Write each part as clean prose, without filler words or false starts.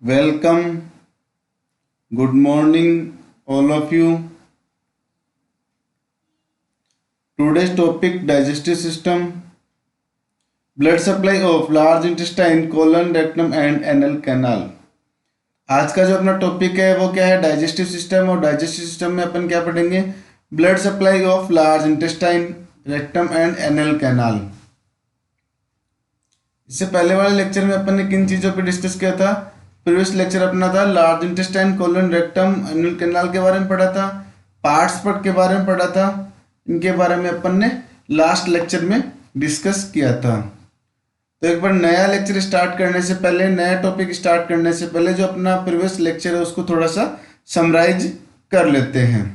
Welcome, good morning, all of you. Today's topic digestive system, blood supply of large intestine, colon, rectum and anal canal. आज का जो अपना topic है वो क्या है? Digestive system. और डाइजेस्टिव सिस्टम में अपन क्या पढ़ेंगे? Blood supply of large intestine, rectum and anal canal. इससे पहले वाले लेक्चर में अपन ने किन चीज़ों पे डिस्कस किया था? प्रीवियस लेक्चर अपना था large intestine, colon, rectum, anal canal के बारे में पढ़ा था, पार्ट्स पट के बारे में पढ़ा था। इनके बारे में अपन ने लास्ट लेक्चर में डिस्कस किया था। तो एक बार नया लेक्चर स्टार्ट करने से पहले, नया टॉपिक स्टार्ट करने से पहले जो अपना प्रीवियस लेक्चर है उसको थोड़ा सा समराइज कर लेते हैं।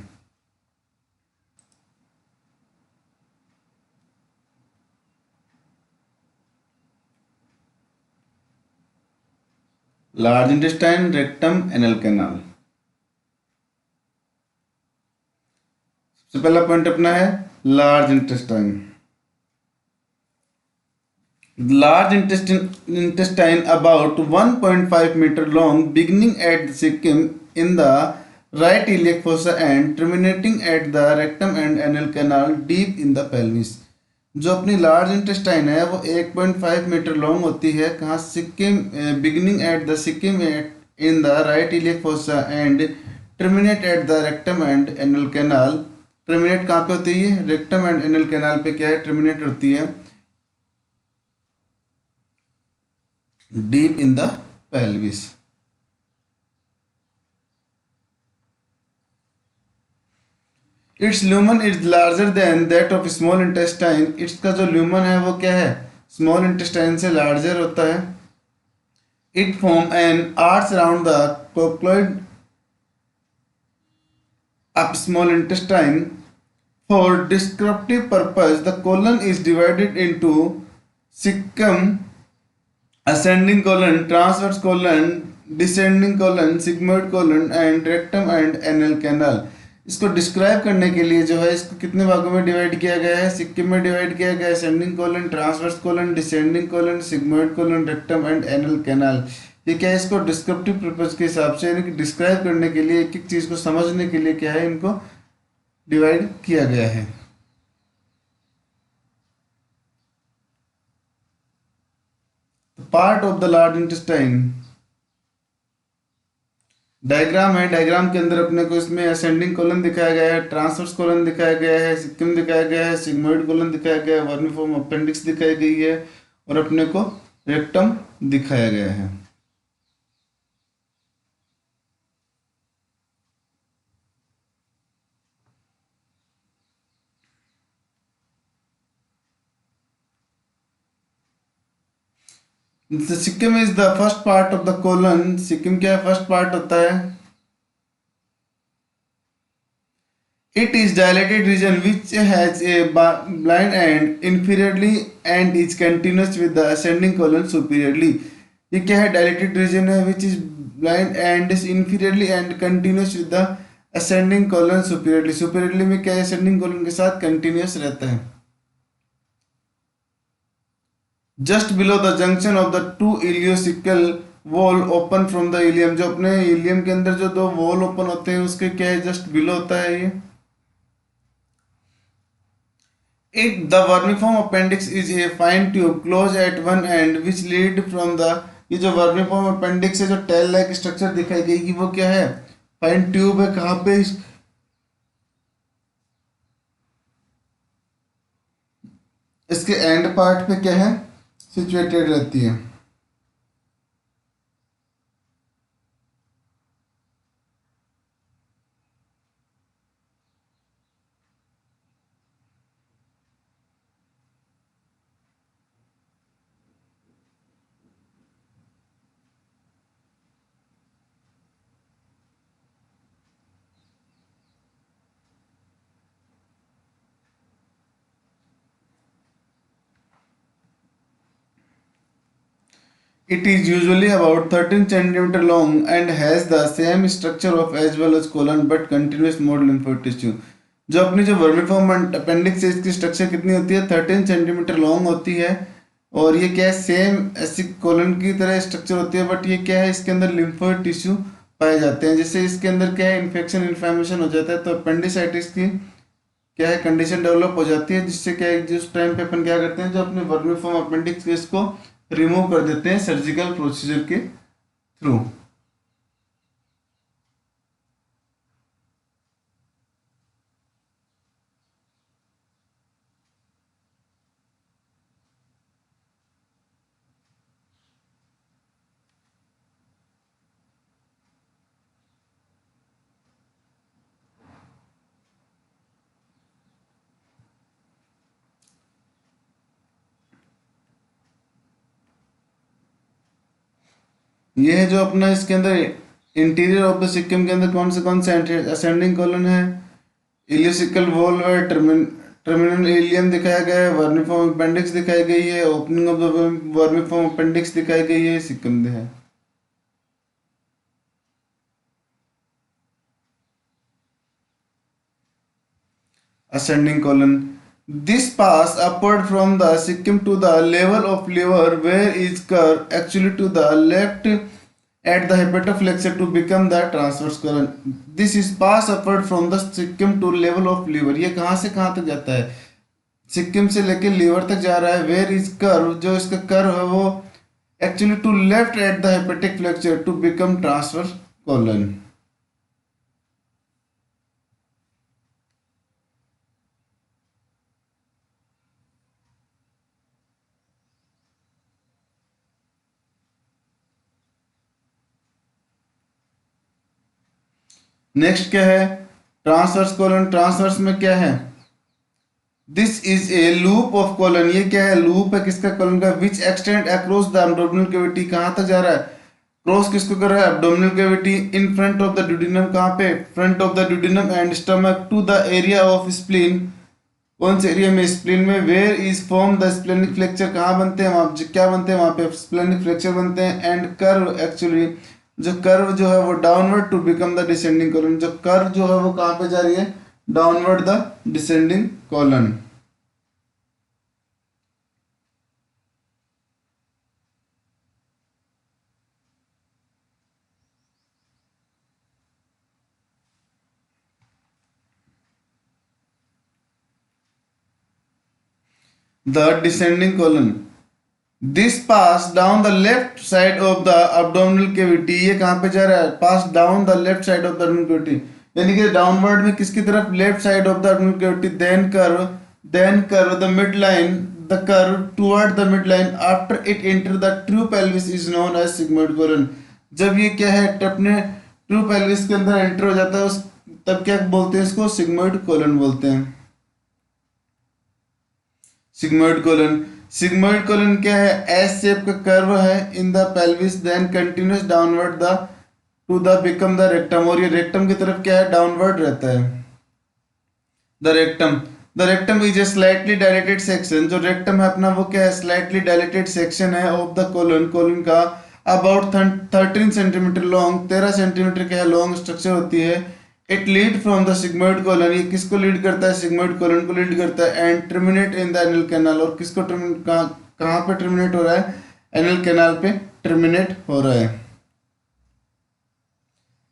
Large intestine, rectum, anal canal. सबसे पहला पॉइंट अपना है large intestine. Large intestine about 1.5 meter long, beginning at the cecum in the right iliac fossa and terminating at the rectum and anal canal deep in the pelvis। जो अपनी large intestine है वो 1.5 metre long होती है। कहाँ? Sikkim, beginning at the Sikkim in the right iliac fossa and terminate at the rectum and anal canal. Terminate कहाँ पे होती है? रेक्टम एंड एनल कैनाल पे क्या है? टर्मिनेट होती है deep in the pelvis। Its lumen is larger than that of small intestine। इसका जो lumen है वो क्या है? small intestine से larger होता है। It form an arch around the coccygeal of small intestine। For descriptive purpose, the colon is divided into cecum, ascending colon, transverse colon, descending colon, sigmoid colon and rectum and anal canal। इसको describe करने के लिए जो है इसको कितने भागों में डिवाइड किया गया है? सिक्किम में डिवाइड किया गया है, ascending colon, transverse colon, descending colon, sigmoid colon, rectum and anal canal. ये क्या है? इसको डिस्क्रिप्टिव पर्पज के हिसाब से यानी कि डिस्क्राइब करने के लिए, एक एक चीज़ को समझने के लिए क्या है, इनको डिवाइड किया गया है। Part of the large intestine, diagram है। डायग्राम के अंदर अपने को इसमें असेंडिंग कोलन दिखाया गया है, ट्रांसवर्स कोलन दिखाया गया है, सिक्किम दिखाया गया है, सिग्मोइड कोलन दिखाया गया है, वर्मिफॉर्म अपेंडिक्स दिखाई गई है और अपने को रेक्टम दिखाया गया है। Caecum is the first part of the colon. Caecum क्या फर्स्ट पार्ट होता है? It is dilated region which has a blind end inferiorly and is continuous with the ascending colon superiorly। ये क्या है? डायलेटेड रीजन है which is blind and is inferiorly and continuous with the ascending colon superiorly। superiorly में क्या है? ascending colon के साथ continuous रहता है। Just below the junction of the two ileocaecal valve open from the ilium. जो अपने इलियम के अंदर जो दो वॉल ओपन होते हैं उसके क्या है? जस्ट बिलो होता है ये। It the vermiform appendix is a fine tube close at one end which lead from the. ये जो वर्मिफॉर्म अपेंडिक्स है, जो टेल लाइक स्ट्रक्चर दिखाई देगी वो क्या है? फाइन ट्यूब है। कहाँ पे? इसके एंड पार्ट पे क्या है? सिचुएटेड रहती है। It is usually about 13 cm long and has the same structure of as well as colon but continuous more lymphoid tissue। जो अपनी जो वर्मिफॉर्म अपेंडिक्स है इसकी स्ट्रक्चर कितनी होती है? 13 सेंटीमीटर लॉन्ग होती है और ये क्या है, सेम ऐसी कोलन की तरह स्ट्रक्चर होती है, बट ये क्या है, इसके अंदर लिम्फोइड टिश्यू पाए जाते हैं। जैसे इसके अंदर क्या है, इन्फेक्शन इन्फ्लेमेशन हो जाता है, तो अपेंडिसाइटिस की क्या है कंडीशन डेवलप हो जाती है, जिससे क्या है, जिस टाइम पे अपन क्या करते हैं, जो अपने वर्मीफॉर्म अपेंडिक्स के इसको रिमूव कर देते हैं सर्जिकल प्रोसीजर के थ्रू। ये है जो अपना इसके अंदर इंटीरियर ऑफ द सिक्किम के अंदर कौन से असेंडिंग कॉलन है, इलियोसिकल वॉल्व है, टर्मिनल इलियम दिखाया गया है, वर्मिफॉर्म अपेंडिक्स दिखाई गई है, opening of the vermiform appendix दिखाई गई है, सिक्किम है। Ascending colon. This pass upward from the Sikkim to the level of liver, where is curve actually to the left at the hepatoflexure to become the transverse colon. This is pass upward from the Sikkim to level of liver. ये कहाँ से कहाँ तक जाता है, सिक्किम से लेके liver तक जा रहा है। वेयर इज कर्व, जो इसका कर्व है वो actually to left at the hepatic flexure to become transverse colon. Next क्या है, ट्रांसवर्स कोलन। ट्रांसवर्स में क्या है, this is a loop of colon. ये क्या है, लूप है किसका, कोलन का। Which extend across the abdominal cavity, कहाँ तक जा रहा है, क्रॉस किसको कर रहा है, abdominal cavity. In front of the duodenum, कहाँ पे, front of the duodenum and stomach to the area of spleen. कौन से एरिया में, स्प्लीन में। Where is form the splenic flexure, कहाँ बनते हैं वहाँ, क्या बनते हैं वहाँ पे, स्प्लेनिक फ्लेक्चर बनते हैं। एंड कर्व एक्चुअली, जो कर्व जो है वो downward to become the descending colon. जो कर्व जो है वो कहाँ पे जा रही है, downward the descending colon. The descending colon. This pass down the left side of the abdominal cavity. ये कहाँ पे जा रहा है, pass down the left side of the abdominal cavity, यानी कि डाउनवर्ड में किसकी तरफ, left side of the abdominal cavity. Then curve the midline, the curve toward the midline after it enter the true pelvis is known as sigmoid colon. जब ये क्या है, अपने ट्रू पेल्विस के अंदर एंटर हो जाता है उस, तब क्या बोलते हैं इसको, सिग्मोइड कोलन बोलते हैं। Sigmoid colon. सिग्मोइड कोलन क्या है, एस शेप का कर्व है in the pelvis, then continues downward the to the become the rectum, और ये रेक्टम की तरफ क्या है, डाउनवर्ड रहता है। The rectum is a slightly dilated section. जो रेक्टम है अपना वो क्या है, स्लाइटली डायलेटेड सेक्शन है ऑफ द कोलन, कोलन का। अबाउट 13 सेंटीमीटर लॉन्ग, 13 सेंटीमीटर क्या है लॉन्ग स्ट्रक्चर होती है। It lead from the sigmoid colon, ये किसको लीड करता है, सिग्मोइड कोलन को लीड करता है। And terminate in the anal canal, और किसको कहाँ पे टर्मिनेट हो रहा है, एनल कैनाल पे टर्मिनेट हो रहा है।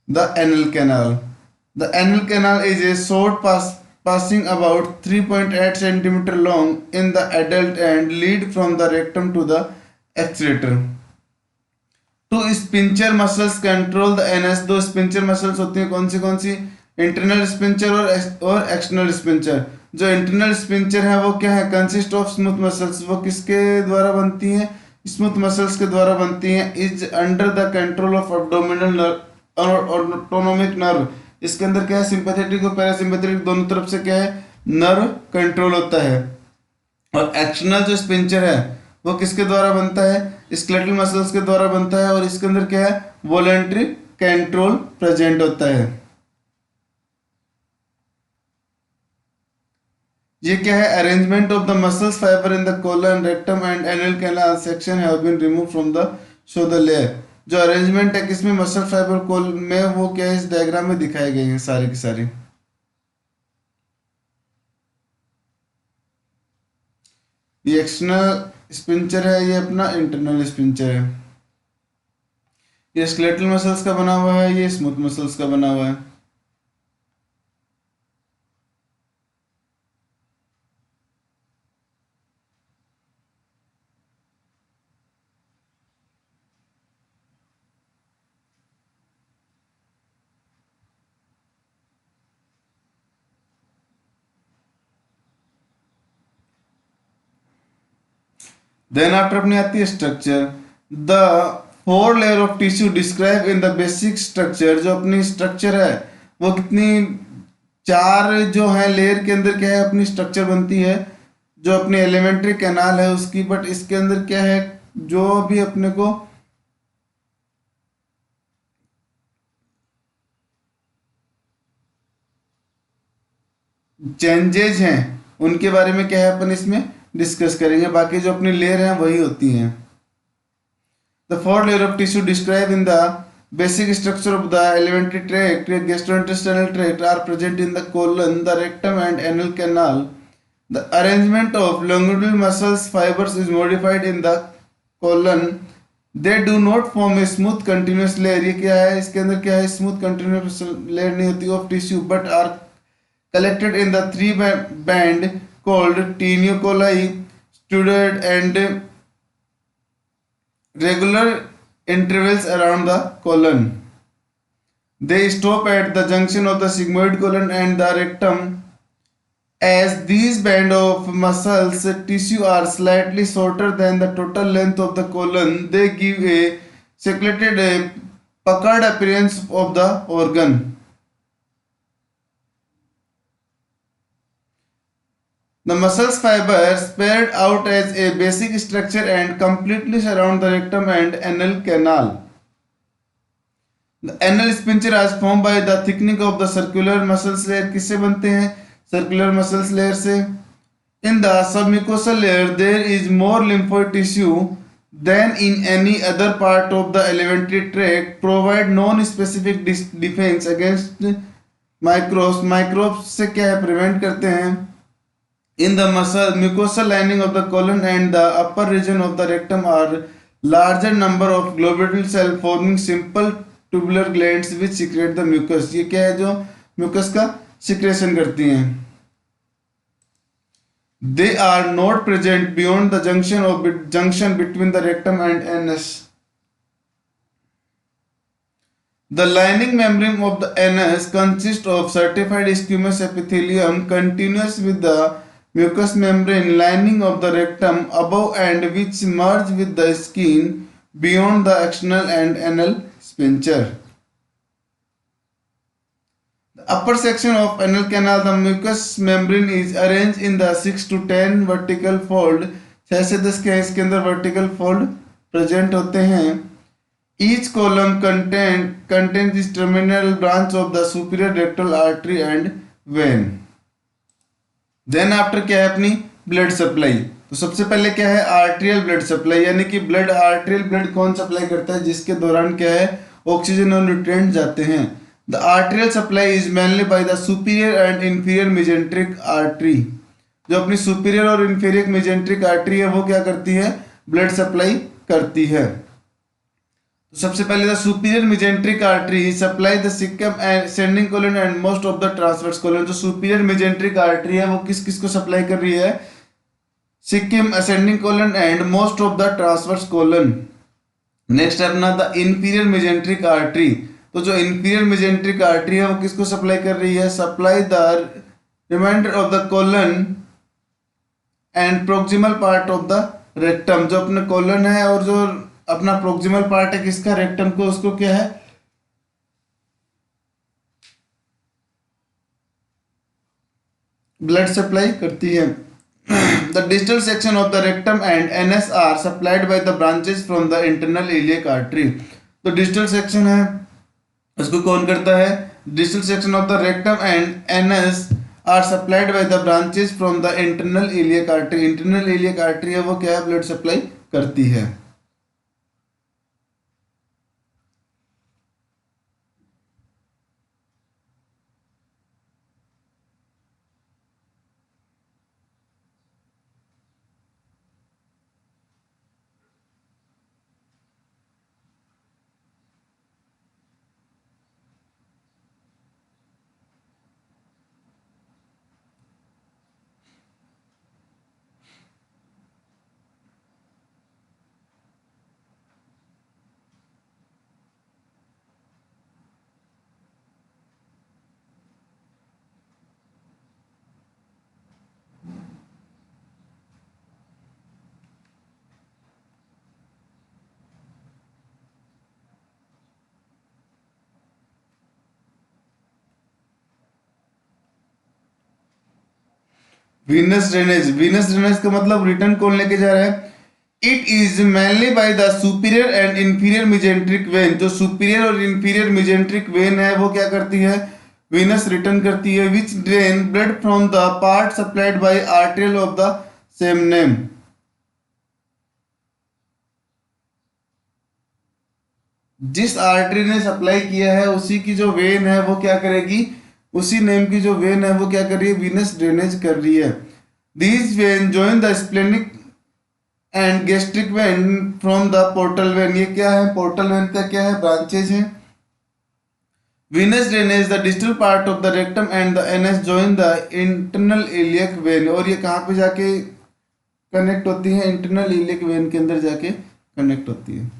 The anal canal. The anal canal is a short passing about 3.8 centimeter long in the adult and lead from the rectum to the excreta. Two sphincter muscles control the anus. दो sphincter muscles होती हैं, कौन सी, internal sphincter और external sphincter. जो internal sphincter है वो क्या है, कंसिस्ट ऑफ स्मूथ मसल्स। वो किसके द्वारा बनती हैं, स्मूथ मसल्स के द्वारा बनती हैं। Is under the control of abdominal nerve और ऑटोनोमिक नर्व। इसके अंदर क्या है, सिंपैथेटिक और पैरासिम्पैथेटिक दोनों तरफ से क्या है, नर्व कंट्रोल होता है। और एक्सटर्नल जो स्पिंचर है वो किसके द्वारा बनता है, स्केलेटल मसल्स के द्वारा बनता है, और इसके अंदर क्या है, वॉलंटरी कंट्रोल प्रेजेंट होता है। ये क्या है, arrangement of the muscles fibre in the colon, rectum and anal canal section have been remove from the show the layer. जो अरेंजमेंट है किसमें, मसल फाइबर कोल में, वो क्या है, इस डायग्राम में दिखाई गई है सारी की सारी। ये एक्सटर्नल स्पिंचर है, ये अपना इंटरनल स्पिंचर है। ये स्केलेटल मसल्स का बना हुआ है, ये स्मूथ मसल्स का बना हुआ है। देन आफ्टर अपनी आती है structure. The 4 layer of tissue describe in the basic structure. जो अपनी स्ट्रक्चर है वो कितनी, 4 जो है लेयर के अंदर क्या है अपनी स्ट्रक्चर बनती है, जो अपनी एलिमेंट्री कैनाल है उसकी। बट इसके अंदर क्या है, जो भी अपने को चेंजेज हैं उनके बारे में क्या है अपन इसमें डिस्कस करेंगे। बाकी जो अपनी लेयर हैं वही होती हैं। The 4 layer of tissue described in the basic structure of the alimentary tract, gastrointestinal tract are present in the colon, the rectum and anal canal. The arrangement of longitudinal muscles fibers is modified in the colon. They do not form a smooth continuous layer. ये क्या है, इसके अंदर क्या है, smooth continuous layer नहीं होती of tissue, but are collected in the 3 band called tenucoli, studded and regular intervals around the colon. They stop at the junction of the sigmoid colon and the rectum. As these band of muscles tissue are slightly shorter than the total length of the colon, they give a secreted, puckered appearance of the organ. The muscles fibers spread out as a basic structure and completely surround the rectum and anal canal. The anal sphincter is formed by the thickening of the circular muscles layer. किससे बनते हैं, circular muscles layer से. In the submucosal layer there is more lymphoid tissue than in any other part of the alimentary tract, provide non-specific defense against microbes. Microbes से क्या है, prevent करते हैं. In the mucosal lining of the colon and the upper region of the rectum are larger number of globule cell forming simple tubular glands which secrete the mucus. ये क्या है, जो mucus का secretion करती हैं. They are not present beyond the junction between the rectum and anus. The lining membrane of the anus consists of certified squamous epithelium continuous with the mucous membrane lining of the rectum above and which merge with the skin beyond the external and anal sphincter. The upper section of anal canal, the mucous membrane is arranged in the 6 to 10 vertical fold. 6 से 10 के इसके अंदर vertical fold present होते हैं. Each column contains the terminal branch of the superior rectal artery and vein. Then after क्या है अपनी blood supply. तो सबसे पहले क्या है, आर्टेरियल ब्लड सप्लाई, यानी कि ब्लड, आर्टेरियल ब्लड कौन सप्लाई करता है, जिसके दौरान क्या है ऑक्सीजन और न्यूट्रिएंट जाते हैं. The arterial supply is mainly by the superior and inferior mesenteric artery. जो अपनी सुपीरियर और इंफीरियर मेजेंट्रिक आर्टरी है वो क्या करती है, ब्लड सप्लाई करती है. तो सबसे पहले the superior mesenteric artery supply the caecum and ascending colon and most of the transverse colon. जो सुपीरियर मेजेंट्रिक आर्टरी है वो किस किस को सप्लाई कर रही है, caecum, ascending colon and most of the transverse colon. Next है अपना द इंफीरियर मेजेंट्रिक आर्टरी. तो जो इंफीरियर मेजेंट्रिक आर्टरी है वो किसको सप्लाई कर रही है, supply the remainder of the colon and proximal part of the rectum. जो अपना कोलन है और जो अपना प्रोक्सिमल पार्ट है किसका, रेक्टम को, उसको क्या है ब्लड सप्लाई करती है. The distal section of the rectum and anus are supplied by the branches from the internal iliac artery. तो distal section है उसको कौन करता है, distal section of the rectum and anus are supplied by the branches from the internal iliac artery. Internal iliac artery है वो क्या है, ब्लड सप्लाई करती है. वीनस ड्रेनेज का मतलब रिटर्न कौन लेके जा रहा है? It is mainly by the superior and inferior mesenteric vein. जो सुपीरियर और इंफीरियर मेजेंट्रिक वेन है वो क्या करती है? वीनस रिटर्न करती है, which drain blood from the part supplied by arterial of the same name. जिस आर्टरी ने सप्लाई किया है उसी की जो वेन है वो क्या करेगी? उसी नेम की जो वेन है वो क्या कर रही है? वीनस ड्रेनेज कर रही है। These when join the splenic and gastric when from the portal vein. ये क्या है? पोर्टल वेन का क्या है? ब्रांचेज है। Venous drainage the distal part of the rectum and the anus join the internal iliac vein। और ये कहाँ पे जाके कनेक्ट होती है? इंटरनल iliac vein के अंदर जाके कनेक्ट होती है।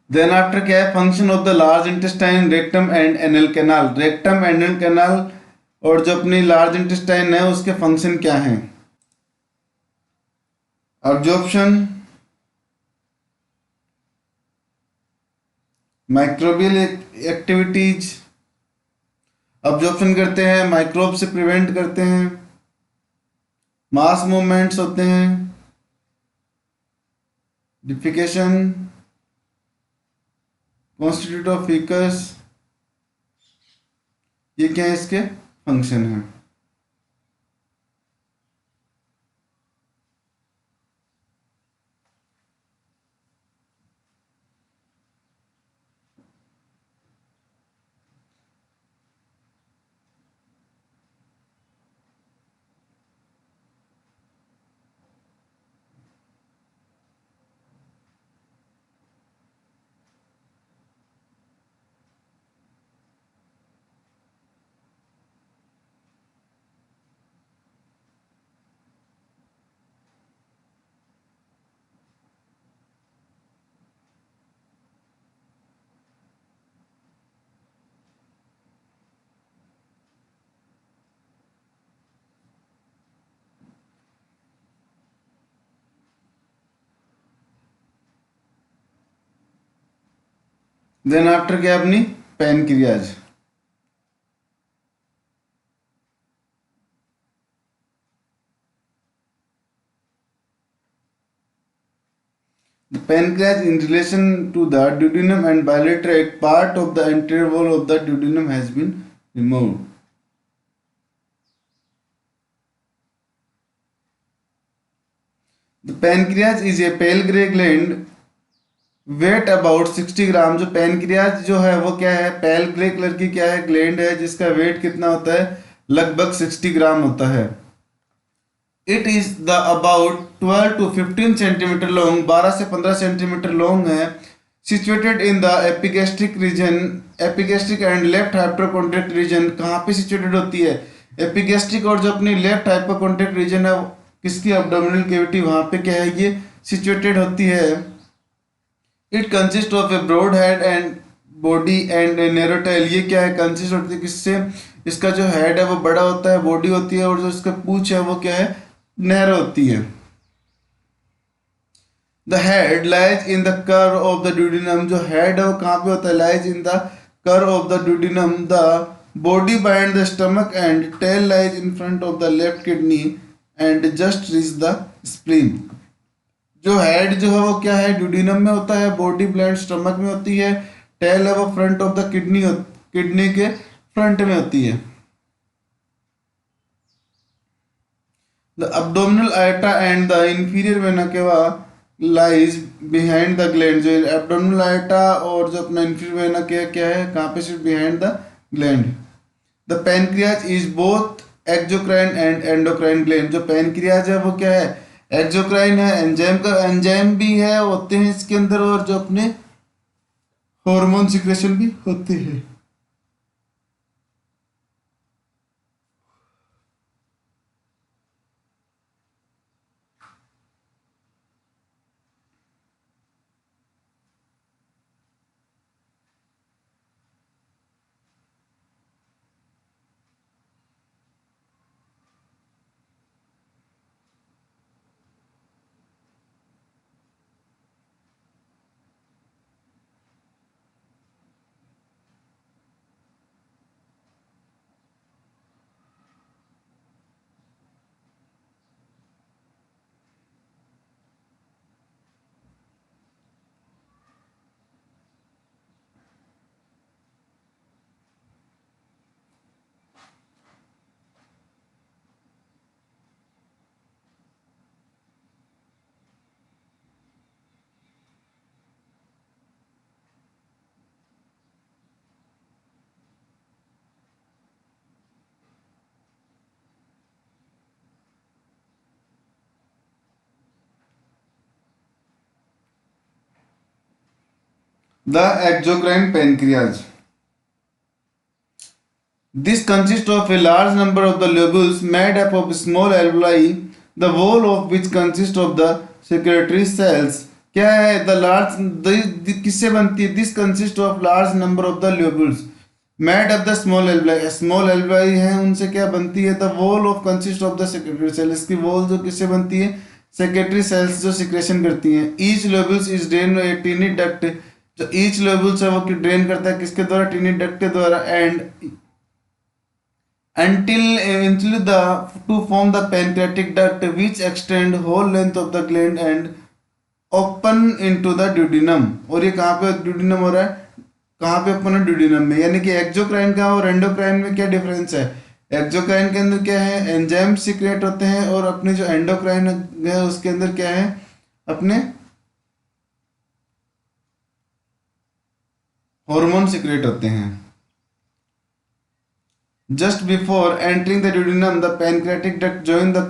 देन आफ्टर क्या है? Function of the large intestine, rectum and anal canal. Rectum anal canal और जो अपनी लार्ज इंटेस्टाइन है उसके फंक्शन क्या हैं? Absorption, microbial activities. अब्जॉर्प्शन करते हैं, माइक्रोब से प्रिवेंट करते हैं, मास मूवमेंट्स होते हैं, डिफिकेशन, कॉन्स्टिट्यूट ऑफ फीकस। ये क्या है? इसके फंक्शन है। देन आफ्टर क्या? अपनी pancreas. The pancreas in relation to the duodenum and biliary tract, part of the anterior wall of the duodenum has been removed. The pancreas is a pale grey gland, weigh about 60 gram. जो pancreas जो है वो क्या है? पेल grey colour की क्या है? Gland है, जिसका वेट कितना होता है? लगभग 60 ग्राम होता है। It is the about 12 to 15 centimetre long, 12 से 15 सेंटीमीटर लॉन्ग है। Situated in the epigastric region, epigastric and left hypochondriac region. कहाँ पे सिचुएटेड होती है? एपिगैस्ट्रिक और जो अपनी लेफ्ट हाइपोकॉन्ट्रैक्ट रीजन है किसकी? एब्डोमिनल कैविटी, वहां पे क्या है? ये सिचुएटेड होती है। It consist of a broad head and body and narrow tail. ये क्या है? कंसिस्ट होती है किससे? इसका जो हेड है वो बड़ा होता है, बॉडी होती है, और जो इसका पूंछ है वो क्या है? नैरो होती है। The head lies in the curve of the duodenum, जो हेड है वो कहाँ पे होता है, lies in the curve of the duodenum. The body behind the stomach and tail lies in front of the left kidney and just reach the spleen. जो head जो है वो क्या है, ड्यूडिनम में होता है, बॉडी ब्लैंड स्टमक में होती है, टेल है वो front of the kidney, kidney के फ्रंट में होती है. The abdominal aorta and the inferior vena cava lies behind the gland. जो abdominal aorta और जो अपना inferior vena cava क्या है, कहाँ पे सिर्फ behind the gland. The pancreas is both exocrine and endocrine gland. जो pancreas है वो क्या है, एक्जोक्राइन है, एंजाइम का एंजाइम भी है होते हैं इसके अंदर, और जो अपने हार्मोन सिक्रेशन भी होते हैं. The exocrine pancreas. This consists of a large number of the lobules made up of small alveoli, the wall of which consists of the secretory cells. क्या है, the large किससे बनती है, this consists of large number of the lobules made up the small alveoli. small alveoli है, उनसे क्या बनती है, the wall of consists of the secretory cells. इसकी wall जो किससे बनती है, secretory cells जो secretion करती हैं. Each lobules is drained by a tiny duct. जो each lobules है वो ड्रेन करता है किसके द्वारा, tiny duct के द्वारा, and until eventually the to form the pancreatic duct which extend whole length of the gland and open into the duodenum. और ये कहाँ पे duodenum हो रहा है, कहाँ पे ओपन है, duodenum में. यानी कि एक्जोक्राइन का और एंडोक्राइन में क्या डिफरेंस है, एक्जोक्राइन के अंदर क्या है, एंजाइम सीक्रेट होते हैं, और अपने जो एंडोक्राइन है उसके अंदर क्या है, अपने हार्मोन सीक्रेट होते हैं. Just before entering the duodenum, the pancreatic duct join the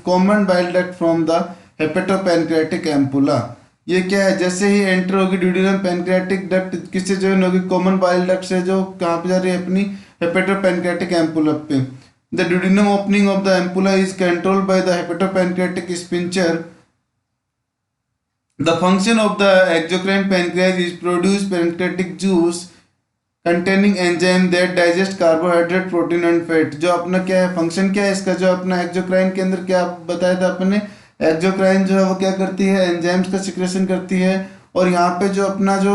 common bile duct from the hepatopancreatic ampulla. ये क्या है, जैसे ही एंटर होगी ड्यूडिनम, पैनक्रियाटिक डक्ट किससे ज्वाइन होगी, कॉमन बाइल डक्ट से, जो कहाँ पे जा रही है, अपनी हेपेटोपैनक्रियाटिक एम्पुला पे. The duodenum opening of the ampulla is controlled by the hepatopancreatic sphincter. The function of the exocrine pancreas is produce pancreatic juice containing enzyme that digest carbohydrate, protein and fat. जो अपना क्या है, function क्या है इसका, जो अपना exocrine के अंदर क्या बताया था अपने, एक्जोक्राइन जो है वो क्या करती है, एंजाइम्स का सिक्रेशन करती है, और यहाँ पे जो अपना जो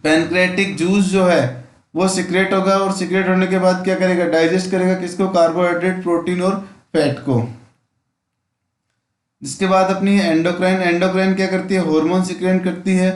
पैनक्रियाटिक जूस जो है वो सिक्रेट होगा, और सिक्रेट होने के बाद क्या करेगा, डाइजेस्ट करेगा किसको, कार्बोहाइड्रेट, प्रोटीन और फैट को. जिसके बाद अपनी एंडोक्राइन, एंडोक्राइन क्या करती है, हार्मोन सिक्रेट करती है.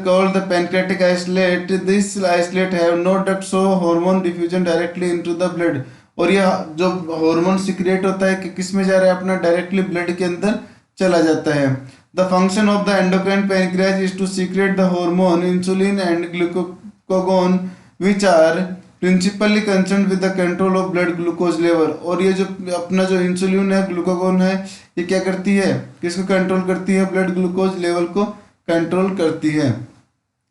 Called the pancreatic isolate. This isolate have no duct, so hormone diffusion directly into the blood. और यह जो हार्मोन सिक्रेट होता है कि किस में जा रहा है, अपना डायरेक्टली ब्लड के अंदर चला जाता है. The function of the endocrine pancreas is to secrete the hormone insulin and glucagon which are principally concern with the control of blood glucose level. और ये जो अपना जो इंसुलिन है, ग्लूकागोन है, ये क्या करती है, किसको कंट्रोल करती है, ब्लड ग्लूकोज लेवल को कंट्रोल करती है.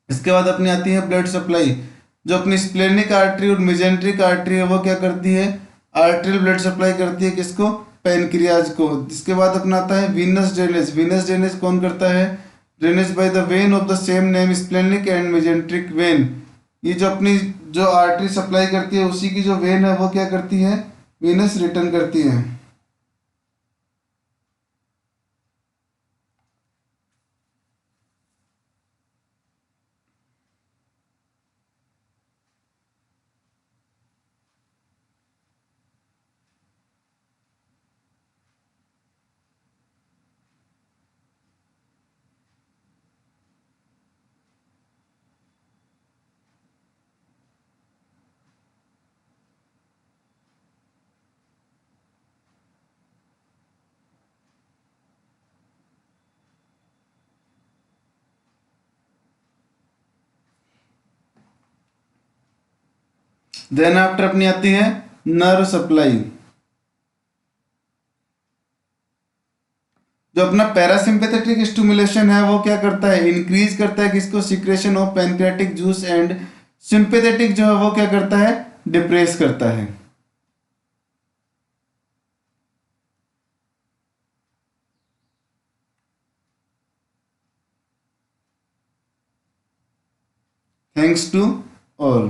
इसके बाद अपनी आती है ब्लड सप्लाई. जो अपनी स्प्लेनिक आर्टरी और मेजेंट्रिक आर्टरी है वो क्या करती है, आर्टरियल ब्लड सप्लाई करती है किसको, पैनक्रियाज को. इसके बाद अपना आता है वीनस ड्रेनेज. वीनस ड्रेनेज कौन करता है, drainage by the when of the same name, splenic and mesenteric when. ये जो अपनी जो आर्टरी सप्लाई करती है उसी की जो वेन है वो क्या करती है, वीनस रिटर्न करती है. देन आफ्टर अपनी आती है नर्व सप्लाई। जो अपना पैरासिम्पेथेटिक स्टिमुलेशन है वो क्या करता है, इंक्रीज करता है किसको, secretion of pancreatic juice, and sympathetic जो है वो क्या करता है, डिप्रेस करता है। Thanks to all.